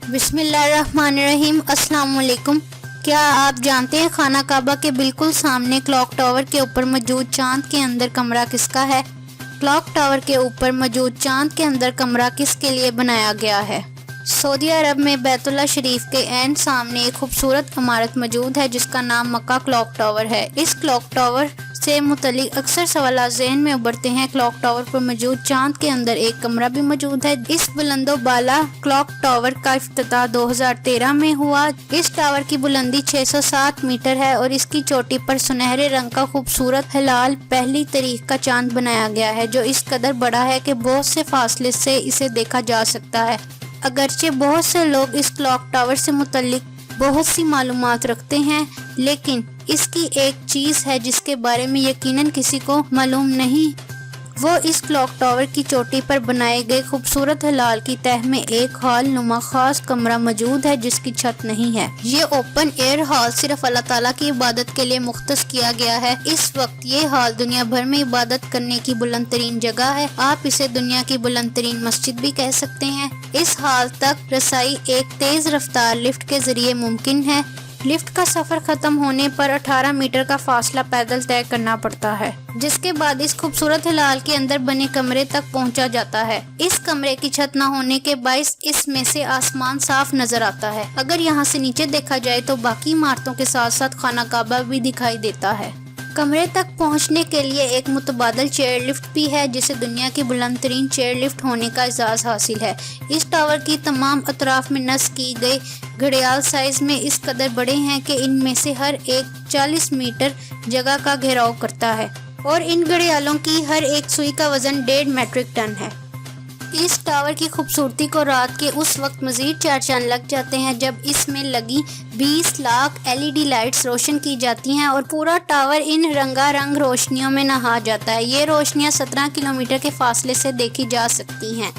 بسم اللہ الرحمن الرحیم۔ السلام علیکم۔ کیا آپ جانتے ہیں خانہ کعبہ کے بالکل سامنے کلاک ٹاور کے اوپر موجود چاند کے اندر کمرہ کس کا ہے؟ کلاک ٹاور کے اوپر موجود چاند کے اندر کمرہ کس کے لیے بنایا گیا ہے؟ سعودی عرب میں بیت اللہ شریف کے عین سامنے ایک خوبصورت عمارت موجود ہے جس کا نام مکہ کلاک ٹاور ہے۔ اس کلاک ٹاور سے متعلق اکثر سوالات ذہن میں ابھرتے ہیں۔ کلاک ٹاور پر موجود چاند کے اندر ایک کمرہ بھی موجود ہے۔ اس بلند و بالا کلاک ٹاور کا افتتاح 2013 میں ہوا۔ اس ٹاور کی بلندی 607 میٹر ہے اور اس کی چوٹی پر سنہرے رنگ کا خوبصورت ہلال پہلی تاریخ کا چاند بنایا گیا ہے جو اس قدر بڑا ہے کہ بہت سے فاصلے سے اسے دیکھا جا سکتا ہے۔ اگرچہ بہت سے لوگ اس کلاک ٹاور سے متعلق بہت سی معلومات رکھتے ہیں، لیکن اس کی ایک چیز ہے جس کے بارے میں یقیناً کسی کو معلوم نہیں، وہ اس کلاک ٹاور کی چوٹی پر بنائے گئے خوبصورت ہلال کی تہ میں ایک ہال نما خاص کمرہ موجود ہے جس کی چھت نہیں ہے۔ یہ اوپن ایئر ہال صرف اللہ تعالیٰ کی عبادت کے لیے مختص کیا گیا ہے۔ اس وقت یہ ہال دنیا بھر میں عبادت کرنے کی بلند ترین جگہ ہے۔ آپ اسے دنیا کی بلند ترین مسجد بھی کہہ سکتے ہیں۔ اس ہال تک رسائی ایک تیز رفتار لفٹ کے ذریعے ممکن ہے۔ لفٹ کا سفر ختم ہونے پر 18 میٹر کا فاصلہ پیدل طے کرنا پڑتا ہے، جس کے بعد اس خوبصورت ہلال کے اندر بنے کمرے تک پہنچا جاتا ہے۔ اس کمرے کی چھت نہ ہونے کے باعث اس میں سے آسمان صاف نظر آتا ہے۔ اگر یہاں سے نیچے دیکھا جائے تو باقی عمارتوں کے ساتھ ساتھ خانہ کعبہ بھی دکھائی دیتا ہے۔ کمرے تک پہنچنے کے لیے ایک متبادل چیئر لفٹ بھی ہے جسے دنیا کی بلند ترین چیئر لفٹ ہونے کا اعزاز حاصل ہے۔ اس ٹاور کی تمام اطراف میں نصب کی گئی گھڑیال سائز میں اس قدر بڑے ہیں کہ ان میں سے ہر ایک 40 میٹر جگہ کا گھیراؤ کرتا ہے اور ان گھڑیالوں کی ہر ایک سوئی کا وزن 1.5 میٹرک ٹن ہے۔ اس ٹاور کی خوبصورتی کو رات کے اس وقت مزید 4 چاند لگ جاتے ہیں جب اس میں لگی 20 لاکھ LED لائٹس روشن کی جاتی ہیں اور پورا ٹاور ان رنگا رنگ روشنیوں میں نہا جاتا ہے۔ یہ روشنیاں 17 کلومیٹر کے فاصلے سے دیکھی جا سکتی ہیں۔